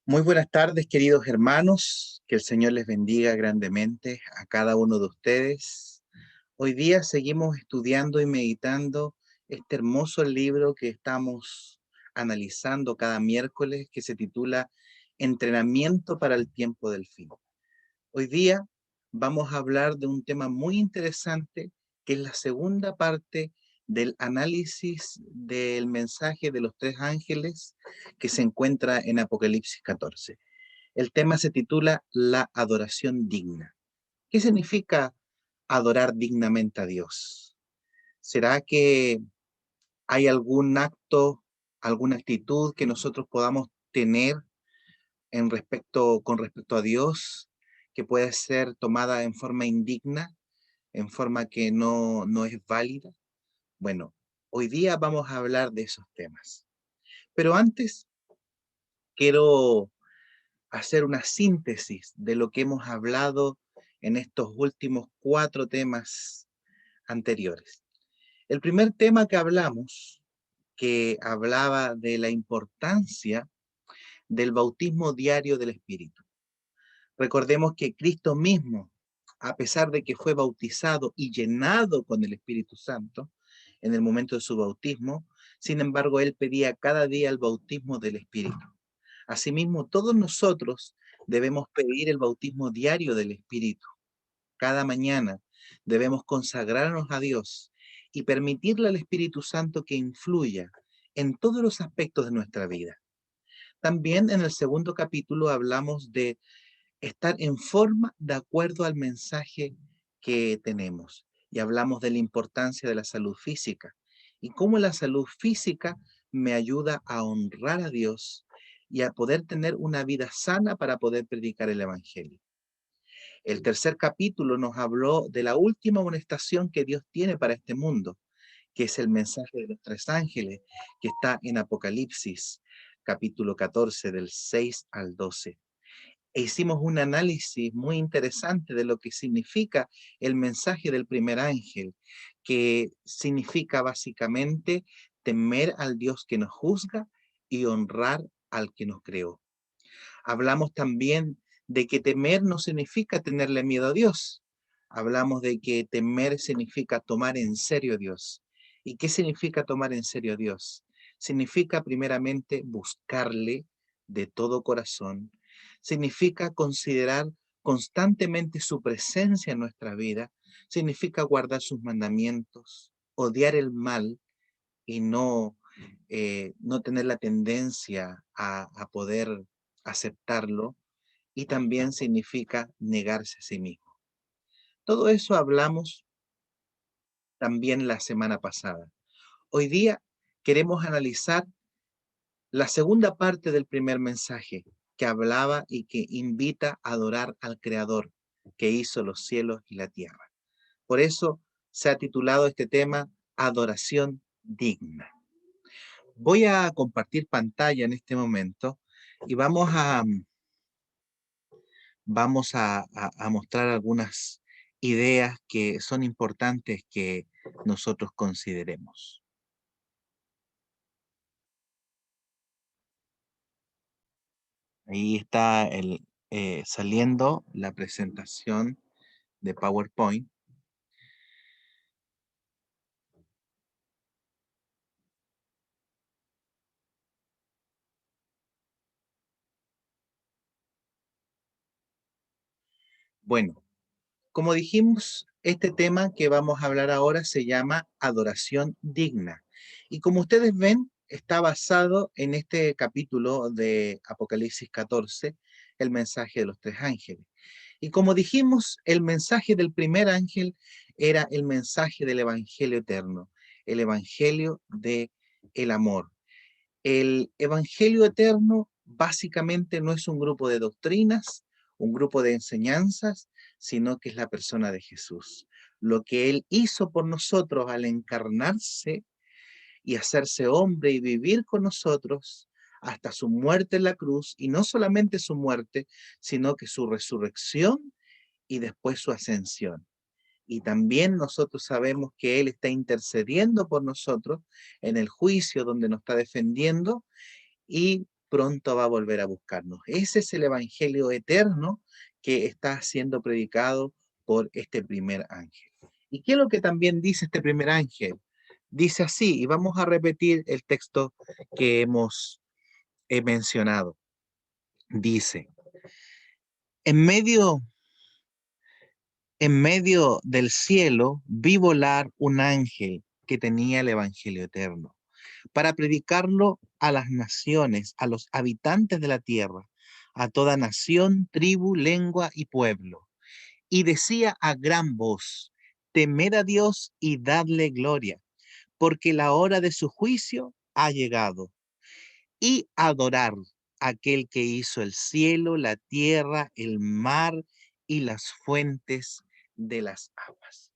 Muy buenas tardes, queridos hermanos. Que el Señor les bendiga grandemente a cada uno de ustedes. Hoy día seguimos estudiando y meditando este hermoso libro que estamos analizando cada miércoles, que se titula Entrenamiento para el tiempo del fin. Hoy día vamos a hablar de un tema muy interesante, que es la segunda parte del análisis del mensaje de los tres ángeles que se encuentra en Apocalipsis 14. El tema se titula La adoración digna. ¿Qué significa adorar dignamente a Dios? ¿Será que hay algún acto, alguna actitud que nosotros podamos tener con respecto a Dios que puede ser tomada en forma indigna, en forma que no es válida? Bueno, hoy día vamos a hablar de esos temas. Pero antes quiero hacer una síntesis de lo que hemos hablado en estos últimos 4 temas anteriores. El primer tema que hablamos, que hablaba de la importancia del bautismo diario del Espíritu. Recordemos que Cristo mismo, a pesar de que fue bautizado y llenado con el Espíritu Santo en el momento de su bautismo, sin embargo, él pedía cada día el bautismo del Espíritu. Asimismo, todos nosotros debemos pedir el bautismo diario del Espíritu. Cada mañana debemos consagrarnos a Dios y permitirle al Espíritu Santo que influya en todos los aspectos de nuestra vida. También en el segundo capítulo hablamos de estar en forma de acuerdo al mensaje que tenemos. Y hablamos de la importancia de la salud física y cómo la salud física me ayuda a honrar a Dios y a poder tener una vida sana para poder predicar el Evangelio. El tercer capítulo nos habló de la última amonestación que Dios tiene para este mundo, que es el mensaje de los tres ángeles, que está en Apocalipsis, capítulo 14, del 6 al 12. E hicimos un análisis muy interesante de lo que significa el mensaje del primer ángel, que significa básicamente temer al Dios que nos juzga y honrar al que nos creó. Hablamos también de que temer no significa tenerle miedo a Dios. Hablamos de que temer significa tomar en serio a Dios. ¿Y qué significa tomar en serio a Dios? Significa primeramente buscarle de todo corazón. Significa considerar constantemente su presencia en nuestra vida. Significa guardar sus mandamientos, odiar el mal y no tener la tendencia a poder aceptarlo, y también significa negarse a sí mismo. Todo eso hablamos también la semana pasada. Hoy día queremos analizar la segunda parte del primer mensaje, que hablaba y que invita a adorar al Creador que hizo los cielos y la tierra. Por eso se ha titulado este tema Adoración digna. Voy a compartir pantalla en este momento y vamos a mostrar algunas ideas que son importantes que nosotros consideremos. Ahí está saliendo la presentación de PowerPoint. Bueno, como dijimos, este tema que vamos a hablar ahora se llama adoración digna. Y como ustedes ven, está basado en este capítulo de Apocalipsis 14, el mensaje de los tres ángeles. Y como dijimos, el mensaje del primer ángel era el mensaje del Evangelio eterno, el Evangelio de el amor. El Evangelio eterno básicamente no es un grupo de doctrinas, un grupo de enseñanzas, sino que es la persona de Jesús. Lo que Él hizo por nosotros al encarnarse y hacerse hombre y vivir con nosotros hasta su muerte en la cruz, y no solamente su muerte, sino que su resurrección y después su ascensión. Y también nosotros sabemos que Él está intercediendo por nosotros en el juicio donde nos está defendiendo, y pronto va a volver a buscarnos. Ese es el evangelio eterno que está siendo predicado por este primer ángel. ¿Y qué es lo que también dice este primer ángel? Dice así, y vamos a repetir el texto que hemos mencionado. Dice, en medio, en medio del cielo vi volar un ángel que tenía el evangelio eterno para predicarlo a las naciones, a los habitantes de la tierra, a toda nación, tribu, lengua y pueblo. Y decía a gran voz, temed a Dios y dadle gloria, porque la hora de su juicio ha llegado. Y adorar a aquel que hizo el cielo, la tierra, el mar y las fuentes de las aguas.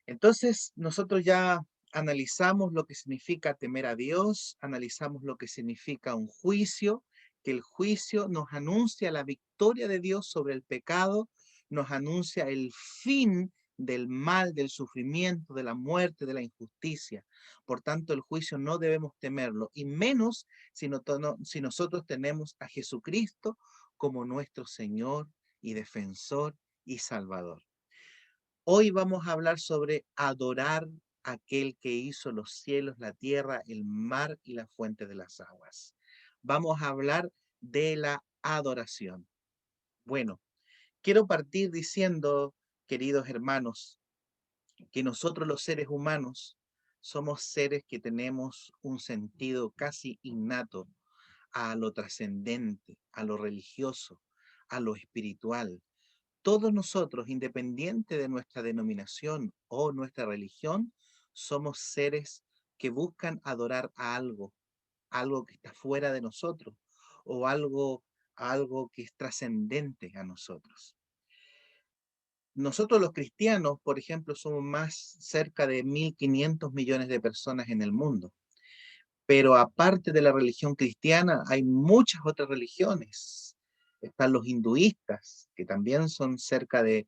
Entonces, nosotros ya analizamos lo que significa temer a Dios, analizamos lo que significa un juicio, que el juicio nos anuncia la victoria de Dios sobre el pecado, nos anuncia el fin del mal, del sufrimiento, de la muerte, de la injusticia. Por tanto, el juicio no debemos temerlo, y menos si nosotros tenemos a Jesucristo como nuestro Señor y defensor y Salvador. Hoy vamos a hablar sobre adorar a aquel que hizo los cielos, la tierra, el mar y la fuente de las aguas. Vamos a hablar de la adoración. Bueno, quiero partir diciendo, queridos hermanos, que nosotros los seres humanos somos seres que tenemos un sentido casi innato a lo trascendente, a lo religioso, a lo espiritual. Todos nosotros, independiente de nuestra denominación o nuestra religión, somos seres que buscan adorar a algo, algo que está fuera de nosotros o algo que es trascendente a nosotros. Nosotros los cristianos, por ejemplo, somos más cerca de 1.500 millones de personas en el mundo. Pero aparte de la religión cristiana, hay muchas otras religiones. Están los hinduistas, que también son cerca de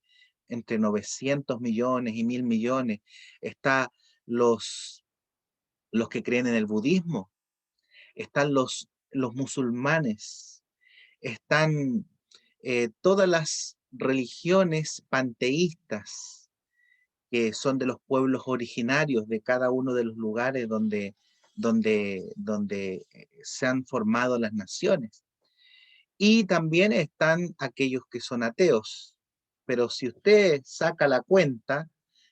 entre 900 millones y 1.000 millones. Están los que creen en el budismo. Están los musulmanes. Están todas las religiones panteístas, que son de los pueblos originarios de cada uno de los lugares donde se han formado las naciones. Y también están aquellos que son ateos. Pero si usted saca la cuenta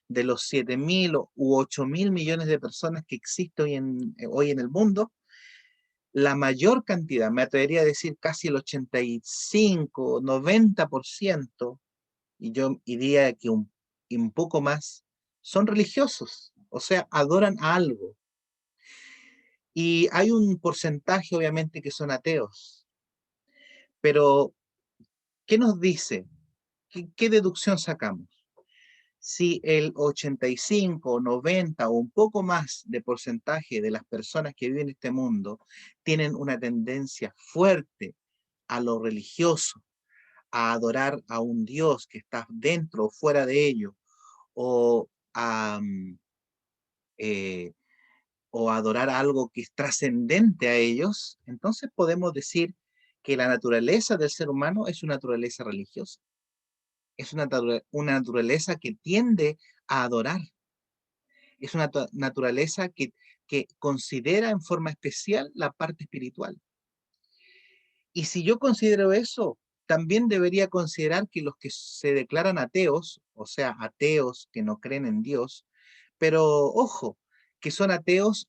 de los 7.000 u 8.000 millones de personas que existen hoy en el mundo, la mayor cantidad, me atrevería a decir casi el 85, 90%, y yo diría que un poco más, son religiosos, o sea, adoran a algo. Y hay un porcentaje, obviamente, que son ateos. Pero, ¿qué nos dice? ¿Qué deducción sacamos? Si el 85, 90 o un poco más de porcentaje de las personas que viven en este mundo tienen una tendencia fuerte a lo religioso, a adorar a un Dios que está dentro o fuera de ellos, o a, eh, o adorar algo que es trascendente a ellos, entonces podemos decir que la naturaleza del ser humano es una naturaleza religiosa, es una naturaleza que tiende a adorar, es una naturaleza que considera en forma especial la parte espiritual. Y si yo considero eso, también debería considerar que los que se declaran ateos, o sea, ateos que no creen en Dios, pero ojo, que son ateos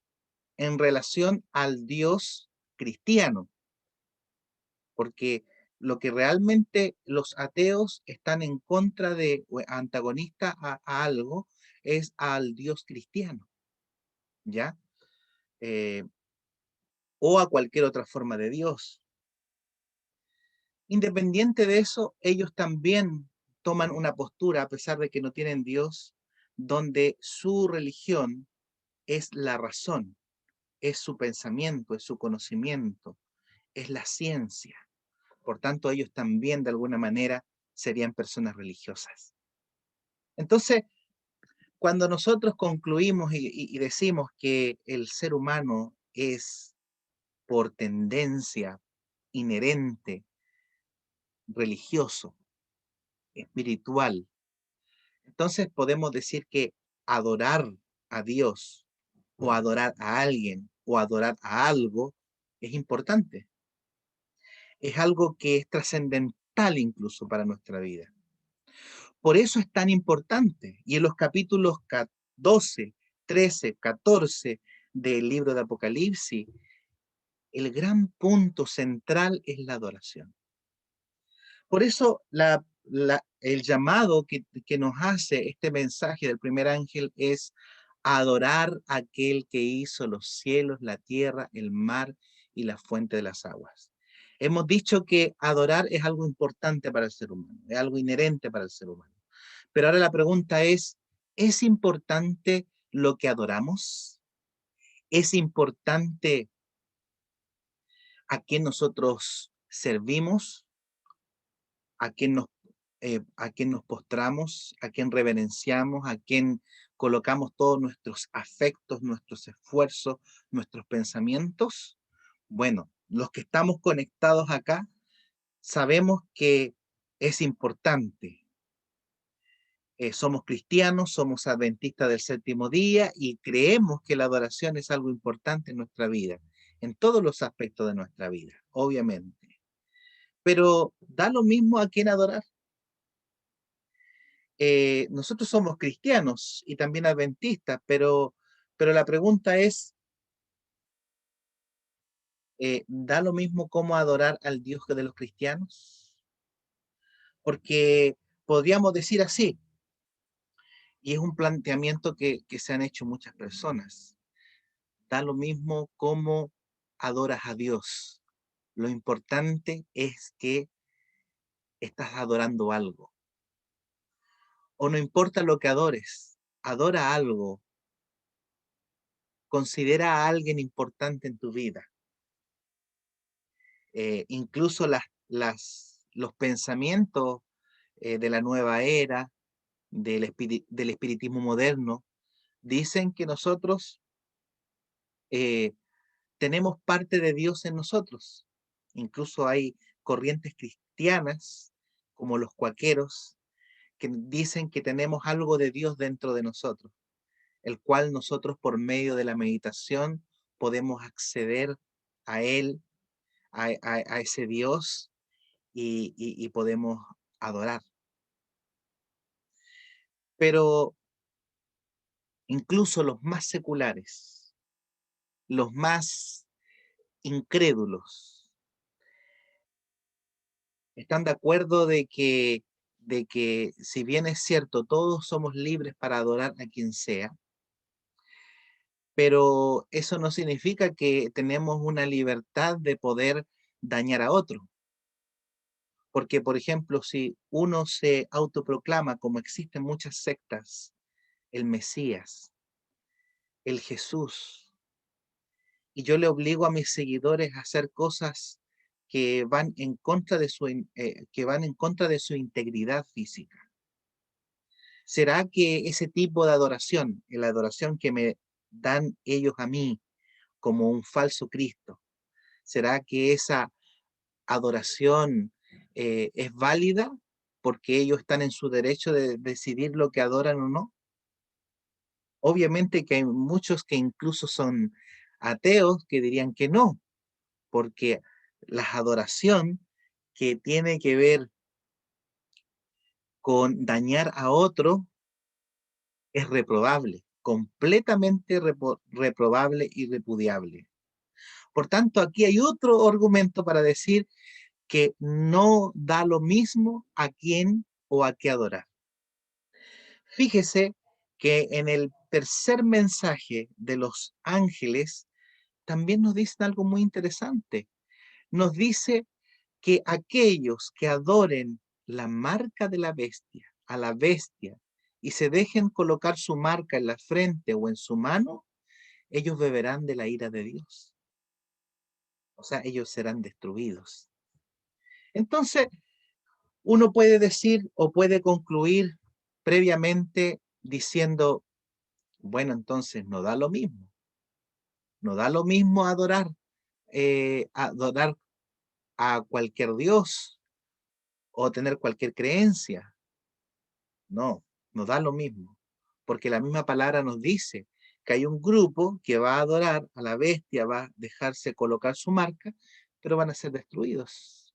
en relación al Dios cristiano, porque lo que realmente los ateos están en contra de, o antagonista a algo, es al Dios cristiano, ¿ya? Eh, o a cualquier otra forma de Dios. Independiente de eso, ellos también toman una postura, a pesar de que no tienen Dios, donde su religión es la razón, es su pensamiento, es su conocimiento, es la ciencia. Por tanto, ellos también de alguna manera serían personas religiosas. Entonces, cuando nosotros concluimos y decimos que el ser humano es por tendencia inherente, religioso, espiritual. Entonces podemos decir que adorar a Dios o adorar a alguien o adorar a algo es importante. Es algo que es trascendental incluso para nuestra vida. Por eso es tan importante. Y en los capítulos 12, 13, 14 del libro de Apocalipsis, el gran punto central es la adoración. Por eso el llamado que nos hace este mensaje del primer ángel es adorar a aquel que hizo los cielos, la tierra, el mar y la fuente de las aguas. Hemos dicho que adorar es algo importante para el ser humano, es algo inherente para el ser humano. Pero ahora la pregunta ¿es importante lo que adoramos? ¿Es importante a quién nosotros servimos? ¿A quién nos postramos? ¿A quién reverenciamos? ¿A quién colocamos todos nuestros afectos, nuestros esfuerzos, nuestros pensamientos? Bueno, los que estamos conectados acá sabemos que es importante. Somos cristianos, somos adventistas del séptimo día y creemos que la adoración es algo importante en nuestra vida, en todos los aspectos de nuestra vida, obviamente. Pero da lo mismo a quién adorar. Nosotros somos cristianos y también adventistas, pero la pregunta es, ¿da lo mismo cómo adorar al Dios que de los cristianos? Porque podríamos decir así, y es un planteamiento que se han hecho muchas personas. Da lo mismo cómo adoras a Dios. Lo importante es que estás adorando algo. O no importa lo que adores, adora algo. Considera a alguien importante en tu vida. Incluso los pensamientos de la nueva era, del espiritismo moderno, dicen que nosotros eh, tenemos parte de Dios en nosotros. Incluso hay corrientes cristianas, como los cuaqueros, que dicen que tenemos algo de Dios dentro de nosotros, el cual nosotros por medio de la meditación podemos acceder a Él, a ese Dios y podemos adorar. Pero incluso los más seculares, los más incrédulos, están de acuerdo de que si bien es cierto, todos somos libres para adorar a quien sea, pero eso no significa que tenemos una libertad de poder dañar a otro. Porque, por ejemplo, si uno se autoproclama, como existen muchas sectas, el Mesías, el Jesús, y yo le obligo a mis seguidores a hacer cosas que van en contra que van en contra de su integridad física. ¿Será que ese tipo de adoración, la adoración que me dan ellos a mí como un falso Cristo, será que esa adoración es válida porque ellos están en su derecho de decidir lo que adoran o no? Obviamente que hay muchos que incluso son ateos que dirían que no, porque la adoración que tiene que ver con dañar a otro es reprobable, completamente reprobable y repudiable. Por tanto, aquí hay otro argumento para decir que no da lo mismo a quién o a qué adorar. Fíjese que en el tercer mensaje de los ángeles también nos dicen algo muy interesante. Nos dice que aquellos que adoren la marca de la bestia, a la bestia, y se dejen colocar su marca en la frente o en su mano, ellos beberán de la ira de Dios. O sea, ellos serán destruidos. Entonces, uno puede decir o puede concluir previamente diciendo, bueno, entonces no da lo mismo. No da lo mismo adorar adorar a cualquier dios o tener cualquier creencia. No, nos da lo mismo, porque la misma palabra nos dice que hay un grupo que va a adorar a la bestia, va a dejarse colocar su marca, pero van a ser destruidos.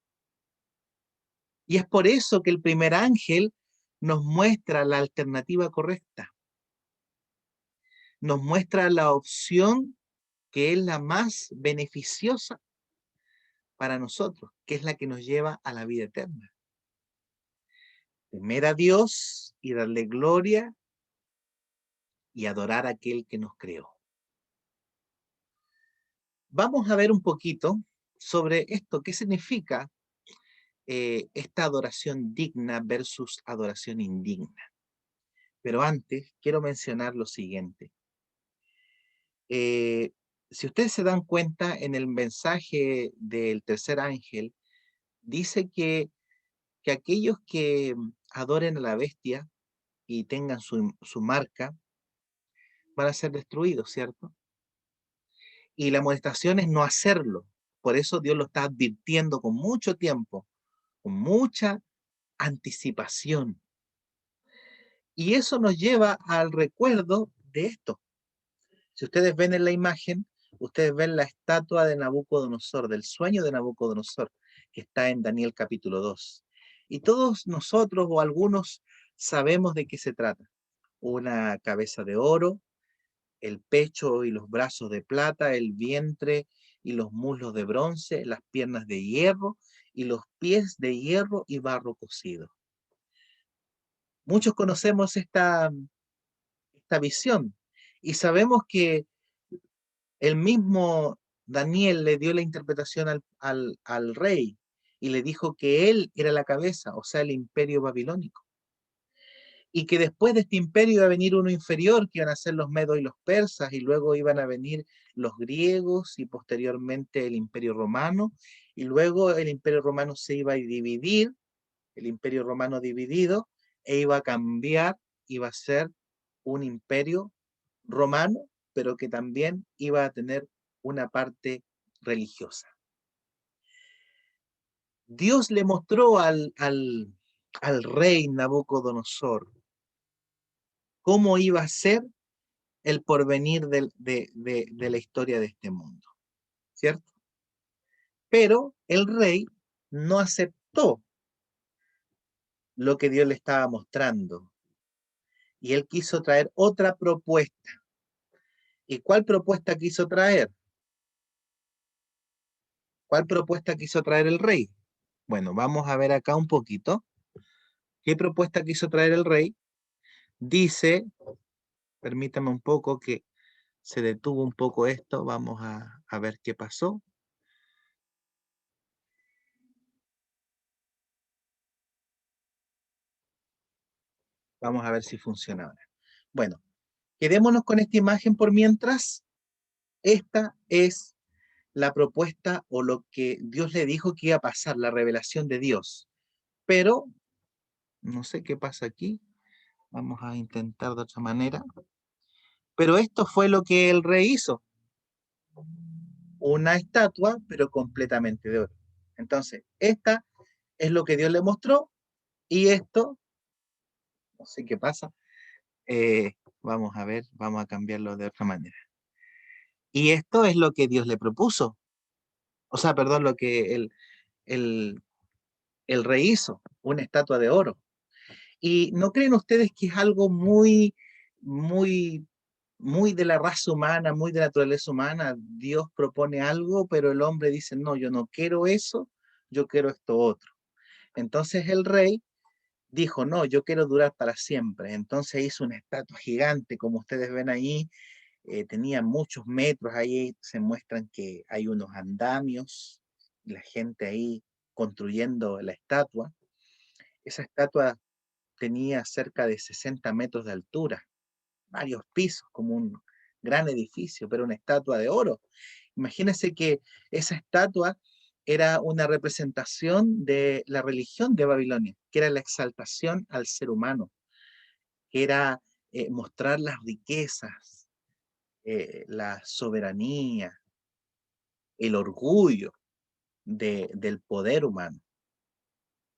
Y es por eso que el primer ángel nos muestra la alternativa correcta, nos muestra la opción que es la más beneficiosa para nosotros, que es la que nos lleva a la vida eterna. Temer a Dios y darle gloria y adorar a aquel que nos creó. Vamos a ver un poquito sobre esto, qué significa esta adoración digna versus adoración indigna. Pero antes quiero mencionar lo siguiente. Eh, si ustedes se dan cuenta, en el mensaje del tercer ángel, dice que aquellos que adoren a la bestia y tengan su marca, van a ser destruidos, ¿cierto? Y la amonestación es no hacerlo. Por eso Dios lo está advirtiendo con mucho tiempo, con mucha anticipación. Y eso nos lleva al recuerdo de esto. Si ustedes ven en la imagen, ustedes ven la estatua de Nabucodonosor, del sueño de Nabucodonosor, que está en Daniel capítulo 2. Y todos nosotros o algunos sabemos de qué se trata. Una cabeza de oro, el pecho y los brazos de plata, el vientre y los muslos de bronce, las piernas de hierro y los pies de hierro y barro cocido. Muchos conocemos esta visión y sabemos que el mismo Daniel le dio la interpretación al rey y le dijo que él era la cabeza, o sea, el imperio babilónico. Y que después de este imperio iba a venir uno inferior, que iban a ser los medos y los persas, y luego iban a venir los griegos y posteriormente el imperio romano, y luego el imperio romano se iba a dividir, el imperio romano dividido, e iba a cambiar, iba a ser un imperio romano, pero que también iba a tener una parte religiosa. Dios le mostró al rey Nabucodonosor cómo iba a ser el porvenir de la historia de este mundo, ¿cierto? Pero el rey no aceptó lo que Dios le estaba mostrando y él quiso traer otra propuesta. ¿Y cuál propuesta quiso traer? ¿Cuál propuesta quiso traer el rey? Bueno, vamos a ver acá un poquito. ¿Qué propuesta quiso traer el rey? Dice, permítame un poco que se detuvo un poco esto, vamos a ver qué pasó. Vamos a ver si funciona ahora. Bueno, quedémonos con esta imagen por mientras. Esta es la propuesta o lo que Dios le dijo que iba a pasar, la revelación de Dios. Pero, no sé qué pasa aquí. Vamos a intentar de otra manera. Pero esto fue lo que el rey hizo. Una estatua, pero completamente de oro. Entonces, esta es lo que Dios le mostró y esto, no sé qué pasa, vamos a ver, vamos a cambiarlo de otra manera. Y esto es lo que Dios le propuso, o sea, perdón, lo que el, el rey hizo, una estatua de oro. ¿Y no creen ustedes que es algo muy, muy de la raza humana, muy de la naturaleza humana? Dios propone algo, pero el hombre dice, no, yo no quiero eso, yo quiero esto otro. Entonces el rey dijo, no, yo quiero durar para siempre. Entonces hizo una estatua gigante, como ustedes ven ahí, tenía muchos metros, ahí se muestran que hay unos andamios, la gente ahí construyendo la estatua. Esa estatua tenía cerca de 60 metros de altura, varios pisos, como un gran edificio, pero una estatua de oro. Imagínense que esa estatua era una representación de la religión de Babilonia, que era la exaltación al ser humano, que era mostrar las riquezas, la soberanía, el orgullo del poder humano.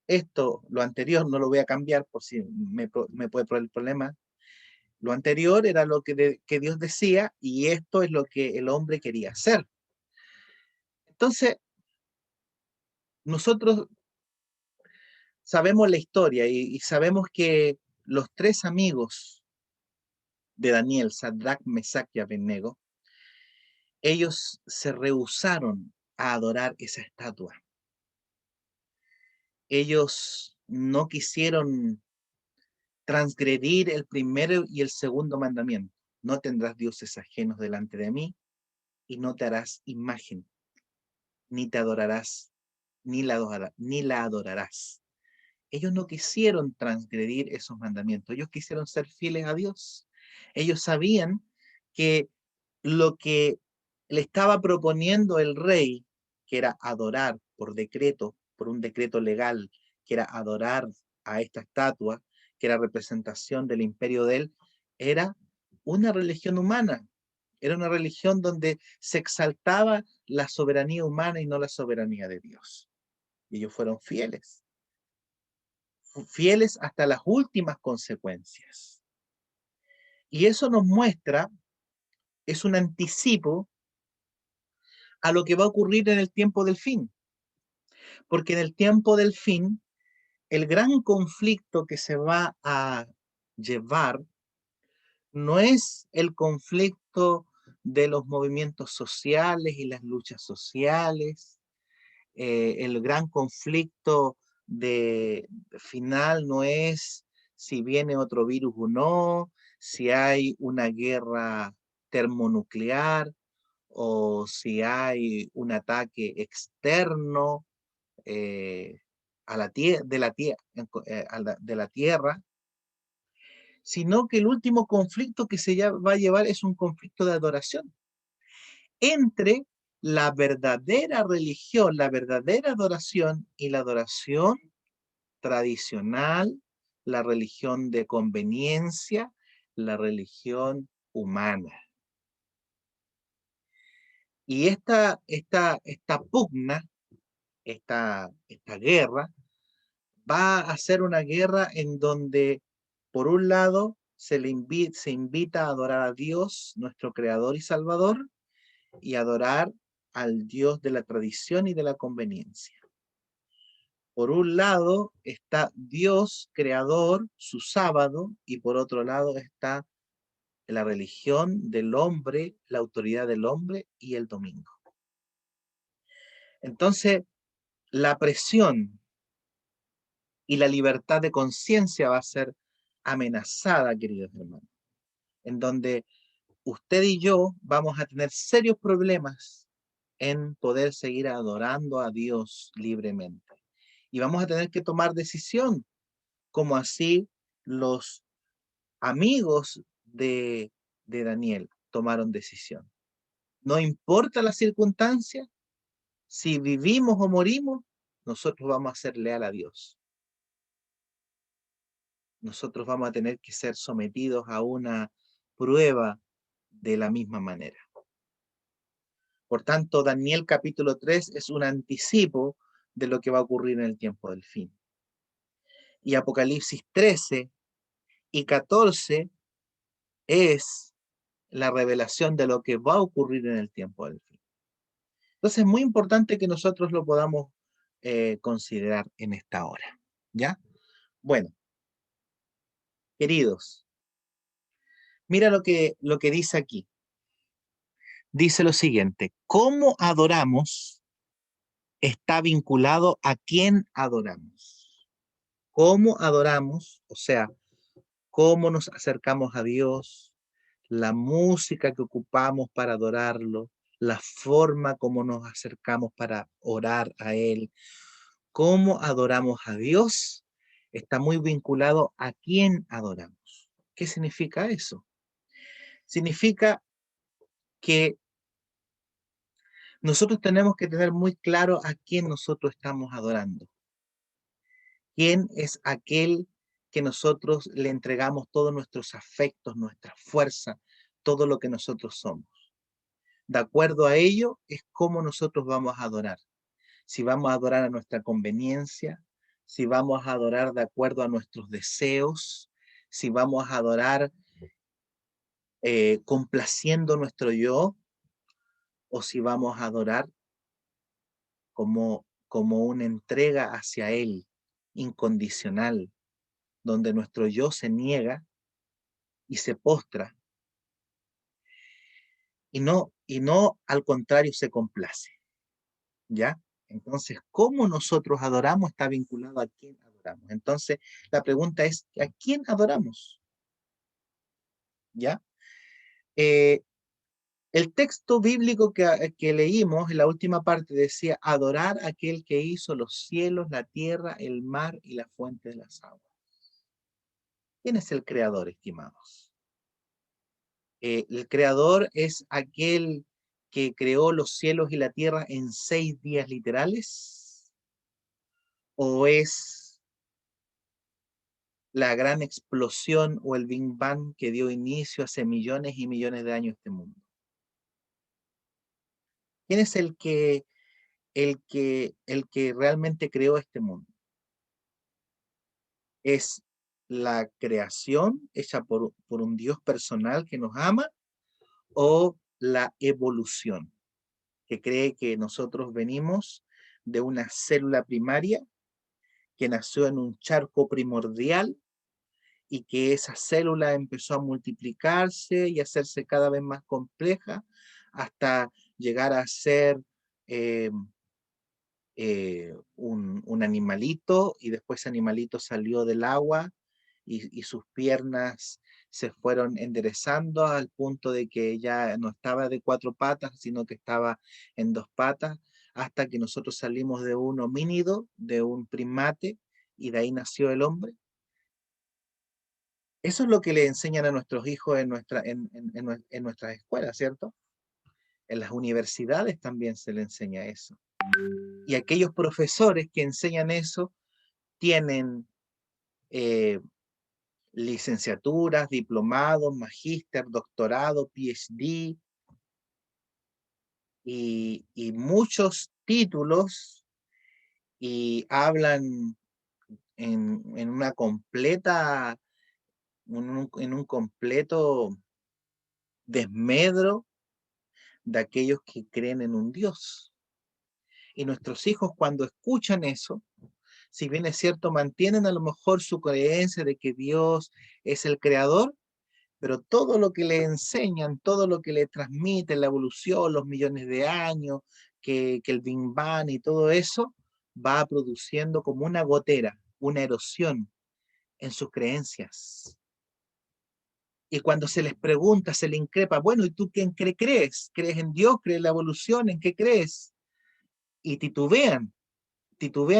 Esto, lo anterior, no lo voy a cambiar por si me puede poner el problema. Lo anterior era lo que Dios decía y esto es lo que el hombre quería hacer. Entonces, nosotros sabemos la historia y sabemos que los tres amigos de Daniel, Sadrach, Mesach y Abednego, ellos se rehúsaron a adorar esa estatua. Ellos no quisieron transgredir el primero y el segundo mandamiento. No tendrás dioses ajenos delante de mí y no te harás imagen, ni te adorarás, ni la adorarás. Ellos no quisieron transgredir esos mandamientos, ellos quisieron ser fieles a Dios. Ellos sabían que lo que le estaba proponiendo el rey, que era adorar por decreto, por un decreto legal, que era adorar a esta estatua, que era representación del imperio de él, era una religión humana, era una religión donde se exaltaba la soberanía humana y no la soberanía de Dios. Y ellos fueron fieles hasta las últimas consecuencias. Y eso nos muestra, es un anticipo a lo que va a ocurrir en el tiempo del fin. Porque en el tiempo del fin, el gran conflicto que se va a llevar no es el conflicto de los movimientos sociales y las luchas sociales, el gran conflicto de final no es si viene otro virus o no, si hay una guerra termonuclear o si hay un ataque externo eh, a la de la de la tierra, sino que el último conflicto que se va a llevar es un conflicto de adoración entre la verdadera religión, la verdadera adoración y la adoración tradicional, la religión de conveniencia, la religión humana. Y esta pugna, esta guerra, va a ser una guerra en donde, por un lado, se invita a adorar a Dios, nuestro Creador y Salvador, y adorar al Dios de la tradición y de la conveniencia. Por un lado está Dios creador, su sábado, y por otro lado está la religión del hombre, la autoridad del hombre y el domingo. Entonces, la presión y la libertad de conciencia va a ser amenazada, queridos hermanos, en donde usted y yo vamos a tener serios problemas en poder seguir adorando a Dios libremente. Y vamos a tener que tomar decisión, como así los amigos de Daniel tomaron decisión. No importa la circunstancia, si vivimos o morimos, nosotros vamos a ser leal a Dios. Nosotros vamos a tener que ser sometidos a una prueba de la misma manera. Por tanto, Daniel capítulo 3 es un anticipo de lo que va a ocurrir en el tiempo del fin. Y Apocalipsis 13 y 14 es la revelación de lo que va a ocurrir en el tiempo del fin. Entonces es muy importante que nosotros lo podamos considerar en esta hora. ¿Ya? Bueno, queridos, mira lo que dice aquí. Dice lo siguiente: ¿cómo adoramos? Está vinculado a quién adoramos. ¿Cómo adoramos? O sea, cómo nos acercamos a Dios, la música que ocupamos para adorarlo, la forma como nos acercamos para orar a Él, cómo adoramos a Dios, está muy vinculado a quién adoramos. ¿Qué significa eso? Significa que nosotros tenemos que tener muy claro a quién nosotros estamos adorando. ¿Quién es aquel que nosotros le entregamos todos nuestros afectos, nuestra fuerza, todo lo que nosotros somos? De acuerdo a ello es cómo nosotros vamos a adorar. Si vamos a adorar a nuestra conveniencia, si vamos a adorar de acuerdo a nuestros deseos, si vamos a adorar complaciendo nuestro yo, o si vamos a adorar como una entrega hacia Él, incondicional, donde nuestro yo se niega y se postra, y no al contrario se complace, ¿ya? Entonces, cómo nosotros adoramos está vinculado a quién adoramos. Entonces, la pregunta es, ¿a quién adoramos? ¿Ya? Eh, el texto bíblico que leímos en la última parte decía, adorar a aquel que hizo los cielos, la tierra, el mar y la fuente de las aguas. ¿Quién es el creador, estimados? El creador es aquel que creó los cielos y la tierra en 6 días literales, o es la gran explosión o el Big Bang que dio inicio hace millones y millones de años a este mundo. ¿Quién es el que realmente creó este mundo? ¿Es la creación hecha por un Dios personal que nos ama, o la evolución, que cree que nosotros venimos de una célula primaria que nació en un charco primordial y que esa célula empezó a multiplicarse y a hacerse cada vez más compleja hasta llegar a ser eh, un animalito, y después ese animalito salió del agua y sus piernas se fueron enderezando al punto de que ya no estaba de 4 patas, sino que estaba en 2 patas, hasta que nosotros salimos de un homínido, de un primate, y de ahí nació el hombre. Eso es lo que le enseñan a nuestros hijos en nuestras escuelas, ¿cierto? En las universidades también se le enseña eso. Y aquellos profesores que enseñan eso tienen eh, licenciaturas, diplomados, magíster, doctorado, PhD y muchos títulos, y hablan en una completa, en un completo desmedro de aquellos que creen en un Dios. Y nuestros hijos, cuando escuchan eso, si bien es cierto, mantienen a lo mejor su creencia de que Dios es el creador, pero todo lo que le enseñan, todo lo que le transmiten, la evolución, los millones de años, que el Big Bang y todo eso, va produciendo como una gotera, una erosión en sus creencias. Y cuando se les pregunta, se les increpa, bueno, ¿y tú quién crees? ¿Crees en Dios? ¿Crees en la evolución? ¿En qué crees? Y titubean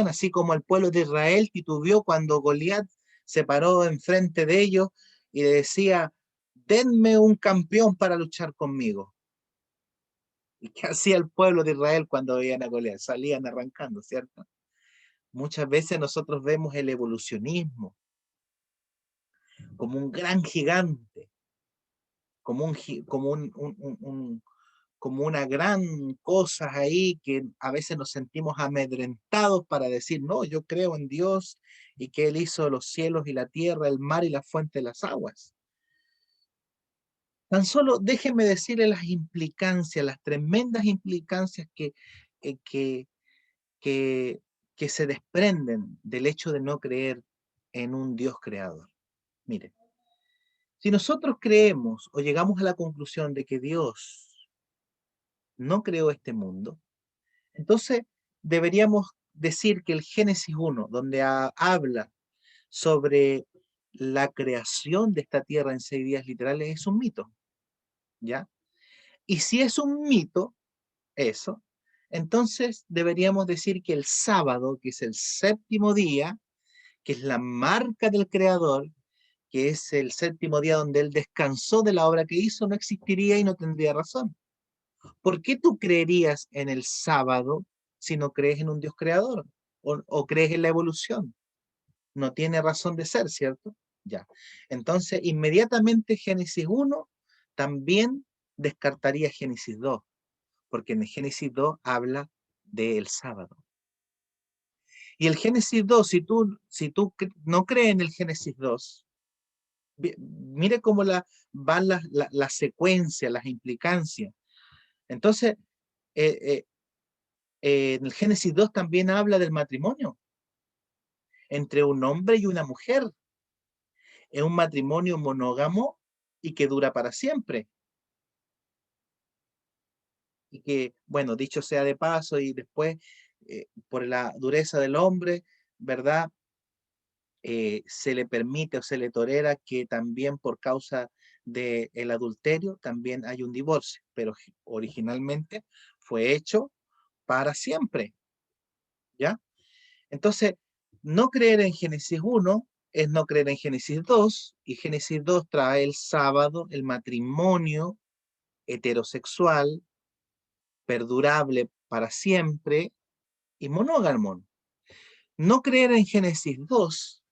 así como el pueblo de Israel titubeó cuando Goliat se paró enfrente de ellos y le decía, denme un campeón para luchar conmigo. ¿Y qué hacía el pueblo de Israel cuando veían a Goliat? Salían arrancando, ¿cierto? Muchas veces nosotros vemos el evolucionismo como un gran gigante, como una gran cosa ahí, que a veces nos sentimos amedrentados para decir, no, yo creo en Dios y que Él hizo los cielos y la tierra, el mar y la fuente de las aguas. Tan solo déjenme decirle las implicancias, las tremendas implicancias que, que, que, que se desprenden del hecho de no creer en un Dios creador. Mire, si nosotros creemos o llegamos a la conclusión de que Dios no creó este mundo, entonces deberíamos decir que el Génesis 1, donde habla sobre la creación de esta tierra en 6 días literales, es un mito, ¿ya? Y si es un mito, eso, entonces deberíamos decir que el sábado, que es el 7.º día, que es la marca del Creador, que es el 7.º día donde Él descansó de la obra que hizo, no existiría y no tendría razón. ¿Por qué tú creerías en el sábado si no crees en un Dios creador? ¿O crees en la evolución? No tiene razón de ser, ¿cierto? Ya. Entonces, inmediatamente Génesis 1 también descartaría Génesis 2. porque en el Génesis 2 habla del sábado. Y el Génesis 2, si tú no crees en el Génesis 2, mire cómo van las secuencias, las implicancias. Entonces, eh, eh, en el Génesis 2 también habla del matrimonio entre un hombre y una mujer. Es un matrimonio monógamo y que dura para siempre. Y que, bueno, dicho sea de paso, y después, por la dureza del hombre, ¿verdad? Se le permite o se le tolera que también por causa del adulterio también hay un divorcio, pero originalmente fue hecho para siempre, ¿ya? Entonces, no creer en Génesis 1 es no creer en Génesis 2, y Génesis 2 trae el sábado, el matrimonio heterosexual, perdurable para siempre y monógamo. No creer en Génesis 2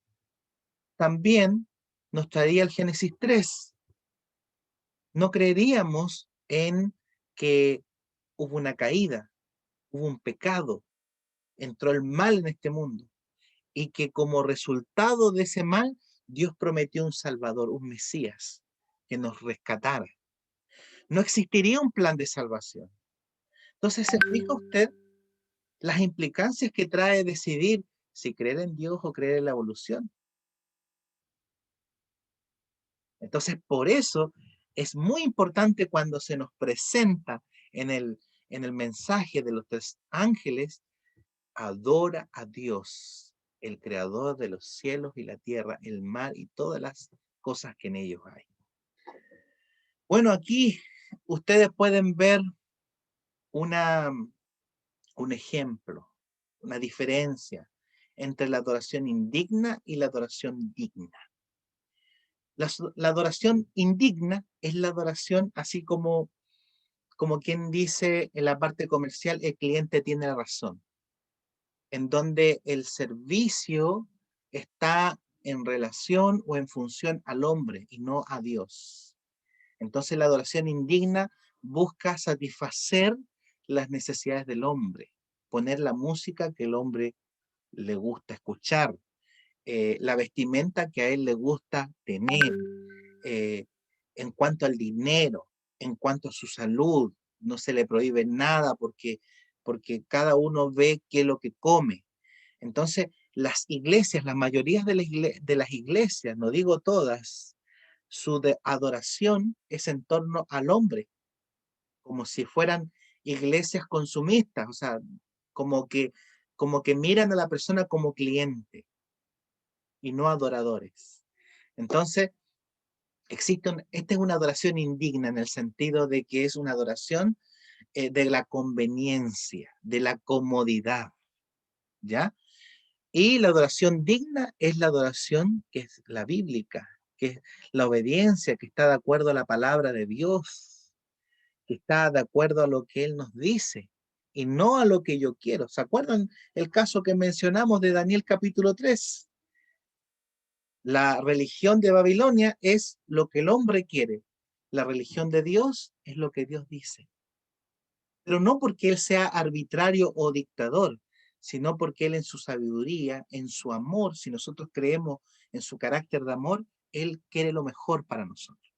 también nos traería el Génesis 3. No creeríamos en que hubo una caída, hubo un pecado, entró el mal en este mundo, y que como resultado de ese mal, Dios prometió un Salvador, un Mesías, que nos rescatara. No existiría un plan de salvación. Entonces, ¿se fija usted las implicancias que trae decidir si creer en Dios o creer en la evolución? Entonces, por eso es muy importante cuando se nos presenta en el mensaje de los tres ángeles: adora a Dios, el creador de los cielos y la tierra, el mar y todas las cosas que en ellos hay. Bueno, aquí ustedes pueden ver una, un ejemplo, una diferencia entre la adoración indigna y la adoración digna. La adoración indigna es la adoración así como quien dice en la parte comercial: el cliente tiene la razón, en donde el servicio está en relación o en función al hombre y no a Dios. Entonces la adoración indigna busca satisfacer las necesidades del hombre, poner la música que el hombre le gusta escuchar, la vestimenta que a él le gusta tener, eh, en cuanto al dinero, en cuanto a su salud. No se le prohíbe nada porque cada uno ve qué es lo que come. Entonces, las iglesias, la mayoría de las iglesias, no digo todas, su adoración es en torno al hombre, como si fueran iglesias consumistas, o sea, como que, como que miran a la persona como cliente y no adoradores. Entonces, esta es una adoración indigna en el sentido de que es una adoración de la conveniencia, de la comodidad, ¿ya? Y la adoración digna es la adoración que es la bíblica, que es la obediencia, que está de acuerdo a la palabra de Dios, que está de acuerdo a lo que Él nos dice y no a lo que yo quiero. ¿Se acuerdan el caso que mencionamos de Daniel capítulo 3? La religión de Babilonia es lo que el hombre quiere. La religión de Dios es lo que Dios dice. Pero no porque Él sea arbitrario o dictador, sino porque Él en su sabiduría, en su amor, si nosotros creemos en su carácter de amor, Él quiere lo mejor para nosotros.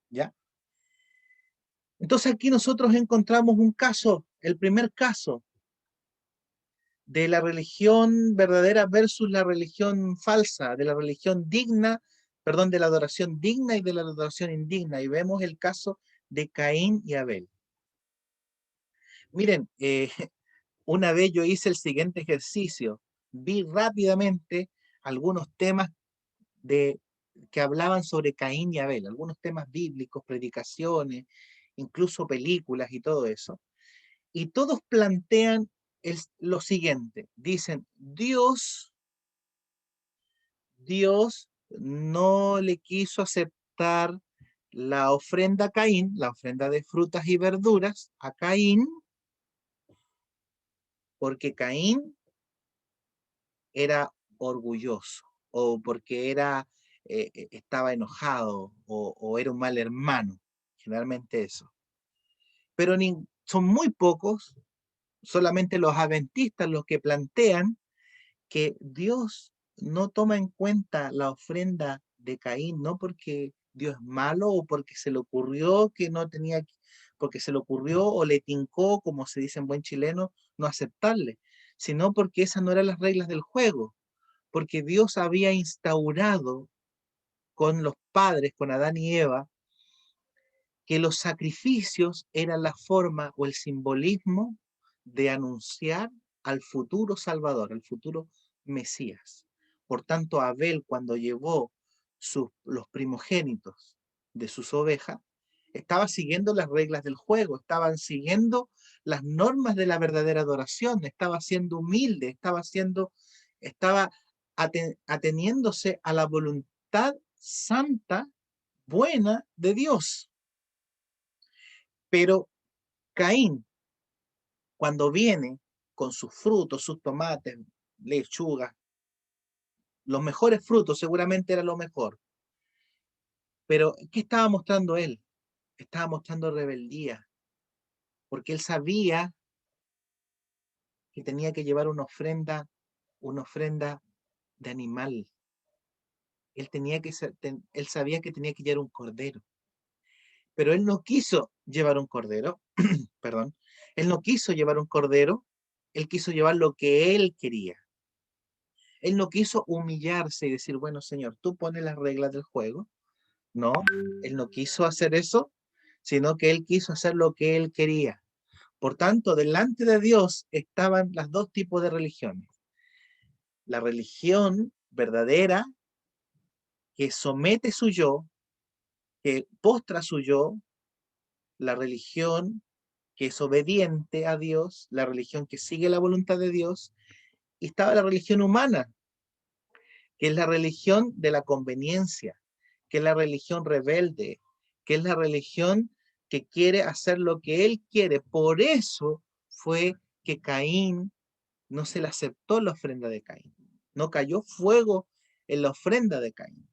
¿Ya? Entonces aquí nosotros encontramos un caso, el primer caso de la religión verdadera versus la religión falsa, de la religión digna, perdón, de la adoración digna y de la adoración indigna. Y vemos el caso de Caín y Abel. Miren, una vez yo hice el siguiente ejercicio, vi rápidamente algunos temas de, que hablaban sobre Caín y Abel, algunos temas bíblicos, predicaciones, incluso películas y todo eso. Y todos plantean lo siguiente, dicen: Dios no le quiso aceptar la ofrenda a Caín, la ofrenda de frutas y verduras a Caín, porque Caín era orgulloso, o porque estaba enojado, o era un mal hermano, generalmente eso. Pero son muy pocos, solamente los adventistas los que plantean que Dios no toma en cuenta la ofrenda de Caín, no porque Dios es malo o porque se le ocurrió que no tenía, porque se le ocurrió o le tincó, como se dice en buen chileno, no aceptarle, sino porque esas no eran las reglas del juego, porque Dios había instaurado con los padres, con Adán y Eva, que los sacrificios eran la forma o el simbolismo de anunciar al futuro Salvador, al futuro Mesías. Por tanto, Abel, cuando llevó los primogénitos de sus ovejas, estaba siguiendo las reglas del juego, estaban siguiendo las normas de la verdadera adoración, estaba siendo humilde, estaba ateniéndose a la voluntad santa, buena de Dios. Pero Caín, cuando viene con sus frutos, sus tomates, lechugas, los mejores frutos, seguramente era lo mejor. Pero, ¿qué estaba mostrando él? Estaba mostrando rebeldía, porque él sabía que tenía que llevar una ofrenda de animal. Él sabía que tenía que llevar un cordero, pero él no quiso llevar un cordero, perdón, él no quiso llevar un cordero, él quiso llevar lo que él quería. Él no quiso humillarse y decir, bueno, Señor, tú pones las reglas del juego. No, él no quiso hacer eso, sino que él quiso hacer lo que él quería. Por tanto, delante de Dios estaban los dos tipos de religiones. La religión verdadera, que somete su yo, que postra su yo, la religión que es obediente a Dios, la religión que sigue la voluntad de Dios, y estaba la religión humana, que es la religión de la conveniencia, que es la religión rebelde, que es la religión que quiere hacer lo que él quiere. Por eso fue que Caín no se le aceptó la ofrenda de Caín. No cayó fuego en la ofrenda de Caín.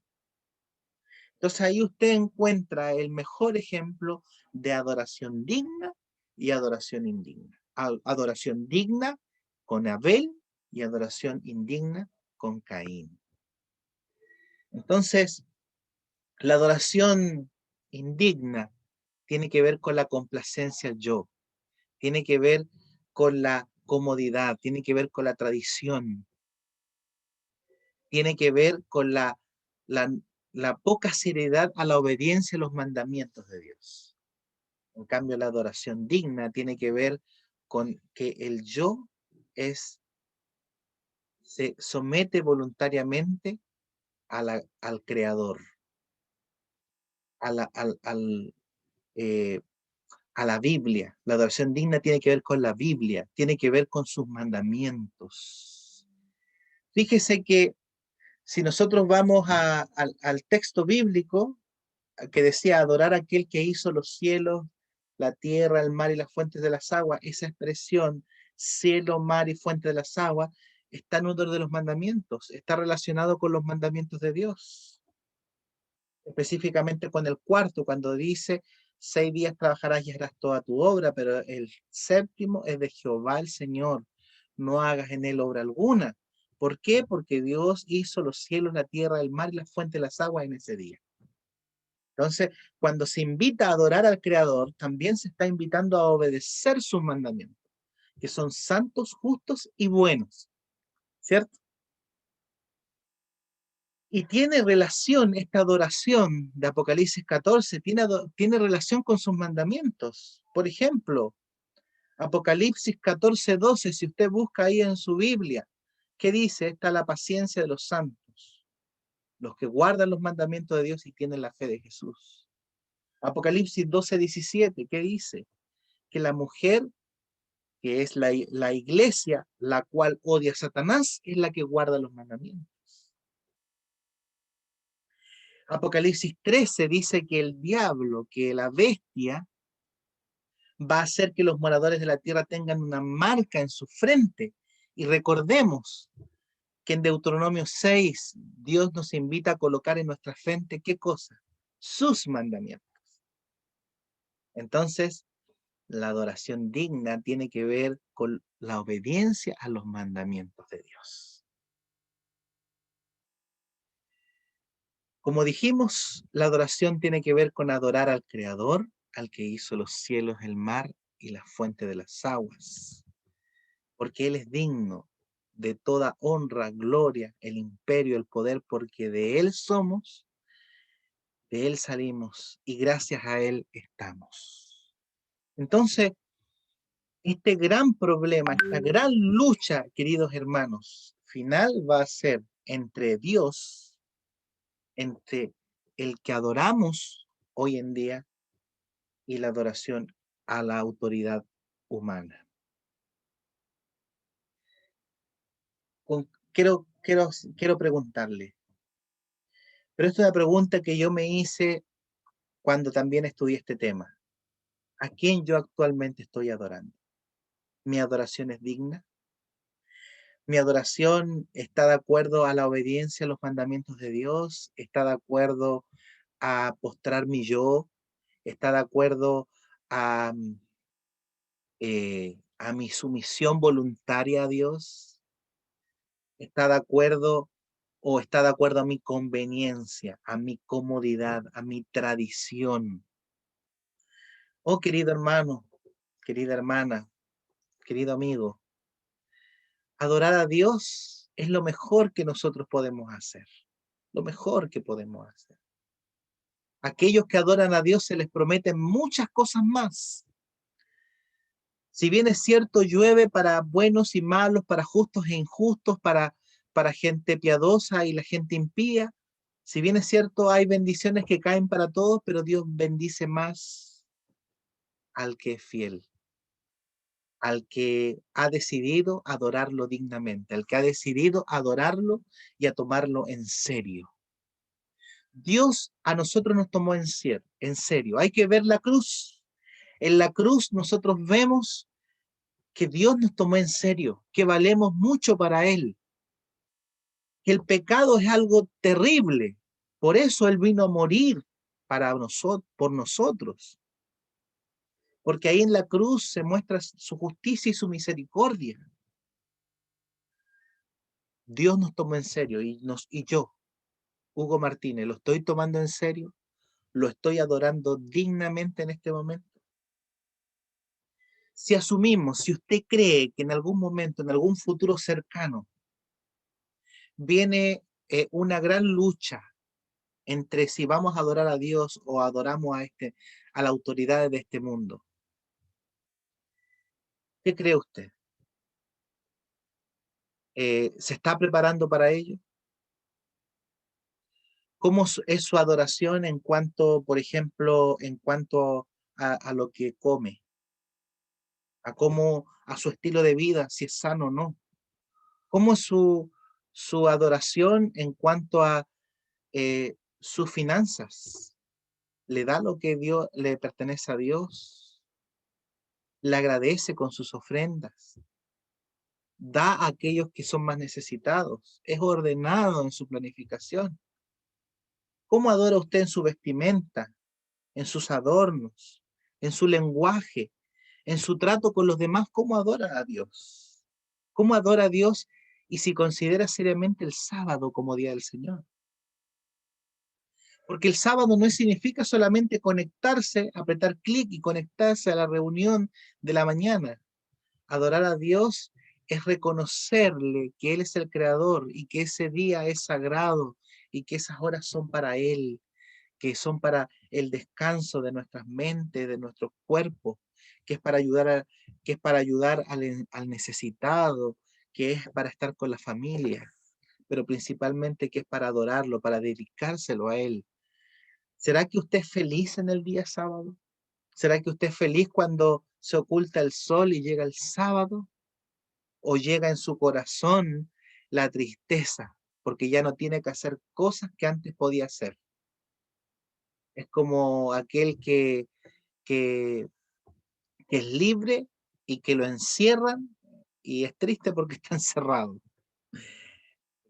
Entonces ahí usted encuentra el mejor ejemplo de adoración digna y adoración indigna. Adoración digna con Abel y adoración indigna con Caín. Entonces, la adoración indigna tiene que ver con la complacencia al yo, tiene que ver con la comodidad, tiene que ver con la tradición, tiene que ver con la, la poca seriedad a la obediencia a los mandamientos de Dios. En cambio, la adoración digna tiene que ver con que el yo se somete voluntariamente al Creador, a la, al, a la Biblia. La adoración digna tiene que ver con la Biblia, tiene que ver con sus mandamientos. Fíjese que si nosotros vamos al texto bíblico que decía adorar a aquel que hizo los cielos, la tierra, el mar y las fuentes de las aguas, esa expresión, cielo, mar y fuente de las aguas, está en uno de los mandamientos, está relacionado con los mandamientos de Dios, específicamente con el cuarto, cuando dice, 6 días trabajarás y harás toda tu obra, pero el séptimo es de Jehová el Señor, no hagas en él obra alguna. ¿Por qué? Porque Dios hizo los cielos, la tierra, el mar y la fuente de las aguas en ese día. Entonces, cuando se invita a adorar al Creador, también se está invitando a obedecer sus mandamientos, que son santos, justos y buenos, ¿cierto? Y tiene relación esta adoración de Apocalipsis 14, tiene relación con sus mandamientos. Por ejemplo, Apocalipsis 14:12, si usted busca ahí en su Biblia, ¿qué dice? Está la paciencia de los santos, los que guardan los mandamientos de Dios y tienen la fe de Jesús. Apocalipsis 12:17, ¿qué dice? Que la mujer, que es la iglesia, la cual odia a Satanás, es la que guarda los mandamientos. Apocalipsis 13 dice que el diablo, que la bestia, va a hacer que los moradores de la tierra tengan una marca en su frente. Y recordemos que en Deuteronomio 6, Dios nos invita a colocar en nuestra frente, ¿qué cosa? Sus mandamientos. Entonces, La adoración digna tiene que ver con la obediencia a los mandamientos de Dios. Como dijimos, la adoración tiene que ver con adorar al Creador, al que hizo los cielos, el mar y la fuente de las aguas, porque Él es digno de toda honra, gloria, el imperio, el poder, porque de Él somos, de Él salimos y gracias a Él estamos. Entonces, este gran problema, esta gran lucha, queridos hermanos, final va a ser entre Dios, entre el que adoramos hoy en día y la adoración a la autoridad humana. Quiero preguntarle, pero esta es una pregunta que yo me hice cuando también estudié este tema. ¿A quién yo actualmente estoy adorando? ¿Mi adoración es digna? ¿Mi adoración está de acuerdo a la obediencia a los mandamientos de Dios? ¿Está de acuerdo a postrar mi yo? ¿Está de acuerdo a, a mi sumisión voluntaria a Dios? ¿Está de acuerdo o está de acuerdo a mi conveniencia, a mi comodidad, a mi tradición? Oh, querido hermano, querida hermana, querido amigo, adorar a Dios es lo mejor que nosotros podemos hacer, lo mejor que podemos hacer. Aquellos que adoran a Dios se les prometen muchas cosas más. Si bien es cierto, llueve para buenos y malos, para justos e injustos, para gente piadosa y la gente impía. Si bien es cierto, hay bendiciones que caen para todos, pero Dios bendice más al que es fiel, al que ha decidido adorarlo dignamente, al que ha decidido adorarlo y a tomarlo en serio. Dios a nosotros nos tomó en serio. Hay que ver la cruz. En la cruz nosotros vemos que Dios nos tomó en serio, que valemos mucho para Él, que el pecado es algo terrible. Por eso Él vino a morir por nosotros. Porque ahí en la cruz se muestra su justicia y su misericordia. Dios nos tomó en serio y yo, Hugo Martínez, lo estoy tomando en serio, lo estoy adorando dignamente en este momento. Si asumimos, si usted cree que en algún momento, en algún futuro cercano, viene una gran lucha entre si vamos a adorar a Dios o adoramos a las autoridades de este mundo, ¿qué cree usted? ¿Se está preparando para ello? ¿Cómo es su adoración en cuanto, por ejemplo, en cuanto a lo que come, a su estilo de vida, si es sano o no? ¿Cómo es su adoración en cuanto a sus finanzas? ¿Le da lo que Dios le pertenece a Dios? ¿Le agradece con sus ofrendas? ¿Da a aquellos que son más necesitados? ¿Es ordenado en su planificación? ¿Cómo adora usted en su vestimenta, en sus adornos, en su lenguaje, en su trato con los demás? ¿Cómo adora a Dios? ¿Cómo adora a Dios y si considera seriamente el sábado como día del Señor? Porque el sábado no significa solamente conectarse, apretar clic y conectarse a la reunión de la mañana. Adorar a Dios es reconocerle que Él es el creador y que ese día es sagrado y que esas horas son para Él, que son para el descanso de nuestras mentes, de nuestros cuerpos, que es para que es para ayudar al necesitado, que es para estar con la familia, pero principalmente que es para adorarlo, para dedicárselo a Él. ¿Será que usted es feliz en el día sábado? ¿Será que usted es feliz cuando se oculta el sol y llega el sábado? ¿O llega en su corazón la tristeza porque ya no tiene que hacer cosas que antes podía hacer? Es como aquel que, que es libre y que lo encierran y es triste porque está encerrado,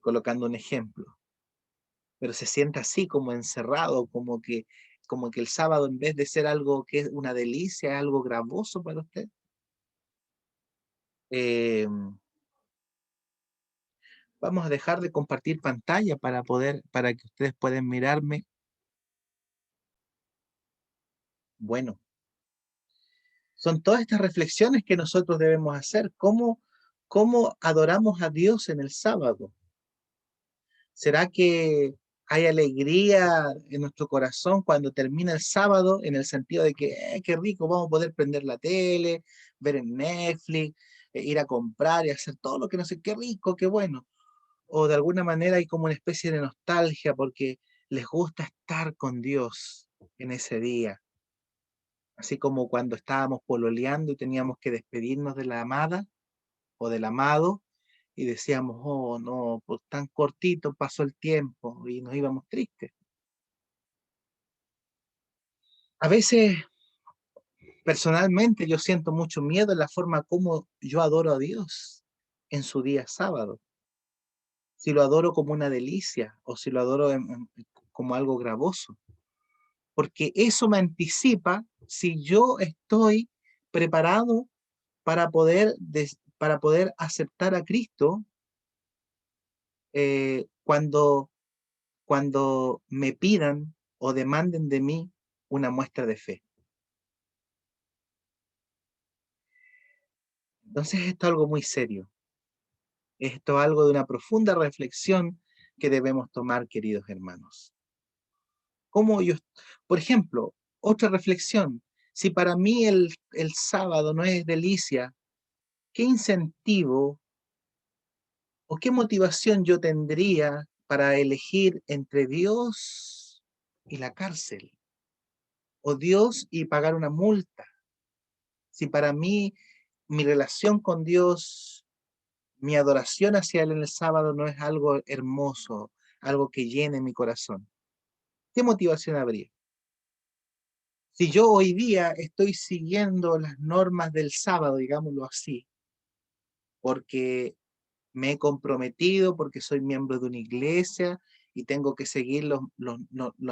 colocando un ejemplo, pero se siente así como encerrado, como que como que el sábado, en vez de ser algo que es una delicia, es algo gravoso para usted. Eh, Vamos a dejar de compartir pantalla para que ustedes puedan mirarme. Bueno, son todas estas reflexiones que nosotros debemos hacer. ¿Cómo adoramos a Dios en el sábado? ¿Será que hay alegría en nuestro corazón cuando termina el sábado, en el sentido de que, qué rico, vamos a poder prender la tele, ver en Netflix, ir a comprar y hacer todo lo que no sé, qué rico, qué bueno? O de alguna manera hay como una especie de nostalgia porque les gusta estar con Dios en ese día, así como cuando estábamos pololeando y teníamos que despedirnos de la amada o del amado y decíamos, oh no, pues tan cortito pasó el tiempo y nos íbamos tristes. A veces, personalmente, yo siento mucho miedo en la forma como yo adoro a Dios en su día sábado. Si lo adoro como una delicia o si lo adoro como algo gravoso. Porque eso me anticipa si yo estoy preparado para poder aceptar a Cristo cuando me pidan o demanden de mí una muestra de fe. Entonces esto es algo muy serio. Esto es algo de una profunda reflexión que debemos tomar, queridos hermanos. ¿Cómo yo, por ejemplo, otra reflexión? Si para mí el sábado no es delicia, ¿qué incentivo o qué motivación yo tendría para elegir entre Dios y la cárcel? ¿O Dios y pagar una multa? Si para mí mi relación con Dios, mi adoración hacia Él en el sábado no es algo hermoso, algo que llene mi corazón, ¿qué motivación habría? Si yo hoy día estoy siguiendo las normas del sábado, digámoslo así, porque me he comprometido, porque soy miembro de una iglesia y tengo que seguir las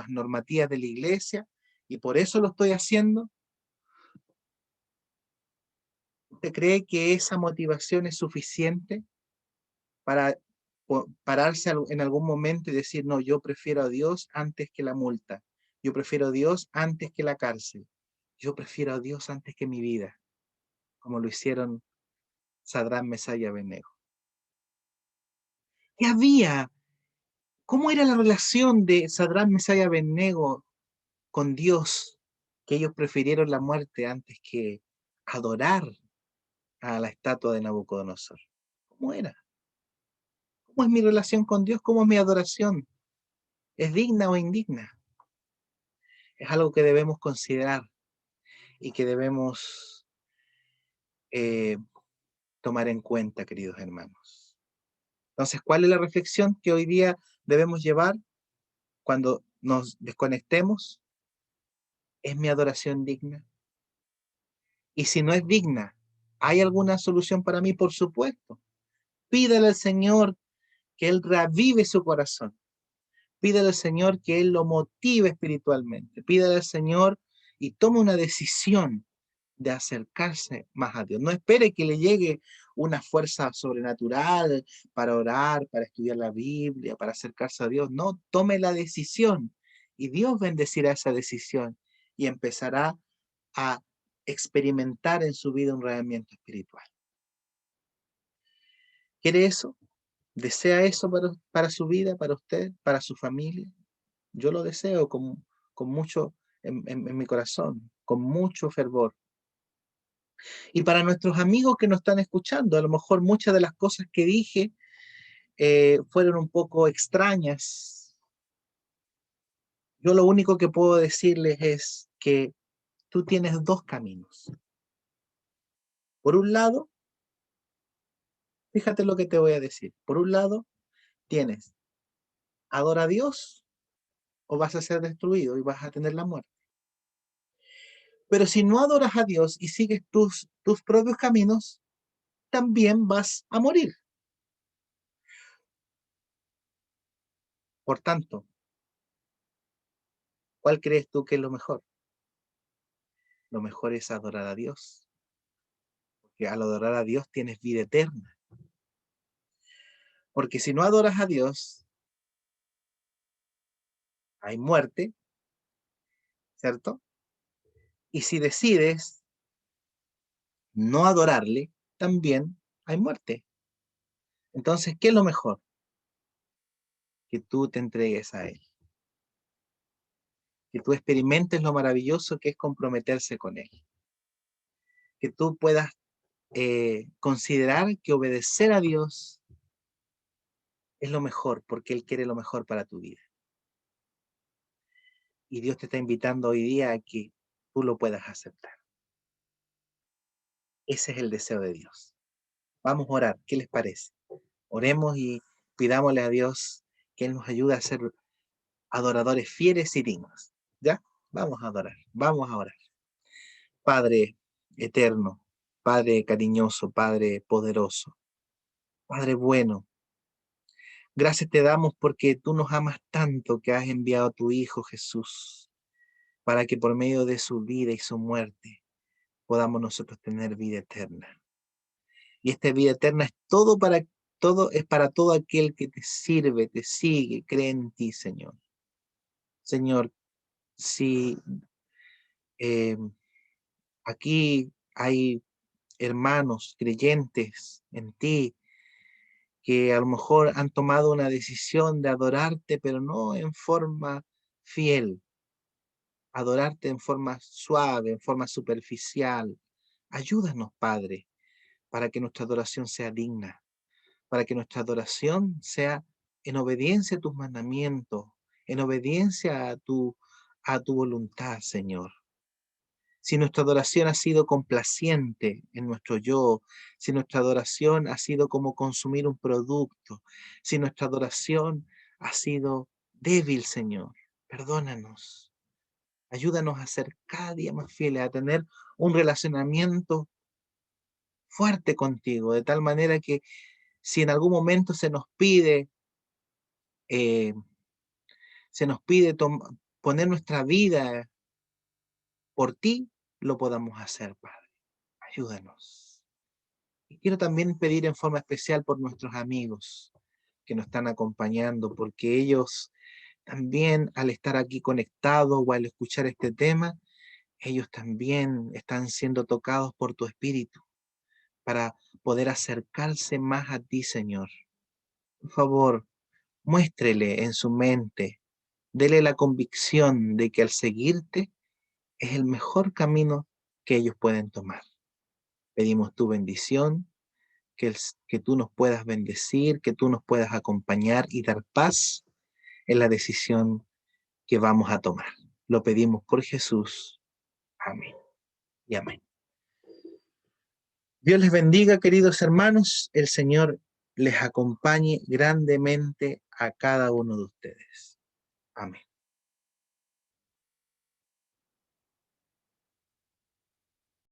normativas de la iglesia, y por eso lo estoy haciendo, ¿usted cree que esa motivación es suficiente para pararse en algún momento y decir, no, yo prefiero a Dios antes que la multa, yo prefiero a Dios antes que la cárcel, yo prefiero a Dios antes que mi vida, como lo hicieron Sadrán, Mesach y Abednego? ¿Qué había? ¿Cómo era la relación de Sadrán, Mesach y Abednego con Dios, que ellos prefirieron la muerte antes que adorar a la estatua de Nabucodonosor? ¿Cómo era? ¿Cómo es mi relación con Dios? ¿Cómo es mi adoración? ¿Es digna o indigna? Es algo que debemos considerar y que debemos eh, tomar en cuenta, queridos hermanos. Entonces, ¿cuál es la reflexión que hoy día debemos llevar cuando nos desconectemos? ¿Es mi adoración digna? Y si no es digna, ¿hay alguna solución para mí? Por supuesto. Pídale al Señor que Él reavive su corazón. Pídale al Señor que Él lo motive espiritualmente. Pídale al Señor y tome una decisión de acercarse más a Dios. No espere que le llegue una fuerza sobrenatural para orar, para estudiar la Biblia, para acercarse a Dios. No, tome la decisión y Dios bendecirá esa decisión y empezará a experimentar en su vida un realimiento espiritual. ¿Quiere eso? ¿Desea eso para su vida, para usted, para su familia? Yo lo deseo con mucho en mi corazón, con mucho fervor. Y para nuestros amigos que nos están escuchando, a lo mejor muchas de las cosas que dije fueron un poco extrañas. Yo lo único que puedo decirles es que tú tienes dos caminos. Por un lado, fíjate lo que te voy a decir. Por un lado, tienes adora a Dios o vas a ser destruido y vas a tener la muerte. Pero si no adoras a Dios y sigues tus propios caminos, también vas a morir. Por tanto, ¿Cuál crees tú que es lo mejor? Lo mejor es adorar a Dios, porque al adorar a Dios tienes vida eterna. Porque si no adoras a Dios, hay muerte, ¿cierto? Y si decides no adorarle, también hay muerte. Entonces, ¿qué es lo mejor? Que tú te entregues a Él, que tú experimentes lo maravilloso que es comprometerse con Él, que tú puedas considerar que obedecer a Dios es lo mejor, porque Él quiere lo mejor para tu vida. Y Dios te está invitando hoy día a que tú lo puedas aceptar. Ese es el deseo de Dios. Vamos a orar, ¿qué les parece? Oremos y pidámosle a Dios que Él nos ayude a ser adoradores fieles y dignos. ¿Ya? Vamos a adorar, vamos a orar. Padre eterno, Padre cariñoso, Padre poderoso, Padre bueno, gracias te damos porque tú nos amas tanto que has enviado a tu Hijo Jesús para que por medio de su vida y su muerte podamos nosotros tener vida eterna. Y esta vida eterna es todo es para todo aquel que te sirve, te sigue, cree en ti, Señor. Señor, si eh, aquí hay hermanos creyentes en ti que a lo mejor han tomado una decisión de adorarte, pero no en forma fiel, adorarte en forma suave, en forma superficial. Ayúdanos, Padre, para que nuestra adoración sea digna, para que nuestra adoración sea en obediencia a tus mandamientos, en obediencia a tu voluntad, Señor. Si nuestra adoración ha sido complaciente en nuestro yo, si nuestra adoración ha sido como consumir un producto, si nuestra adoración ha sido débil, Señor, perdónanos. Ayúdanos a ser cada día más fieles, a tener un relacionamiento fuerte contigo, de tal manera que si en algún momento eh, se nos pide poner nuestra vida por ti, lo podamos hacer, Padre. Ayúdanos. Y quiero también pedir en forma especial por nuestros amigos que nos están acompañando, porque ellos también al estar aquí conectados o al escuchar este tema, ellos también están siendo tocados por tu espíritu para poder acercarse más a ti, Señor. Por favor, muéstrele en su mente, dele la convicción de que al seguirte es el mejor camino que ellos pueden tomar. Pedimos tu bendición, que tú nos puedas bendecir, que tú nos puedas acompañar y dar paz en la decisión que vamos a tomar. Lo pedimos por Jesús. Amén y amén. Dios les bendiga, queridos hermanos. El Señor les acompañe grandemente a cada uno de ustedes. Amén.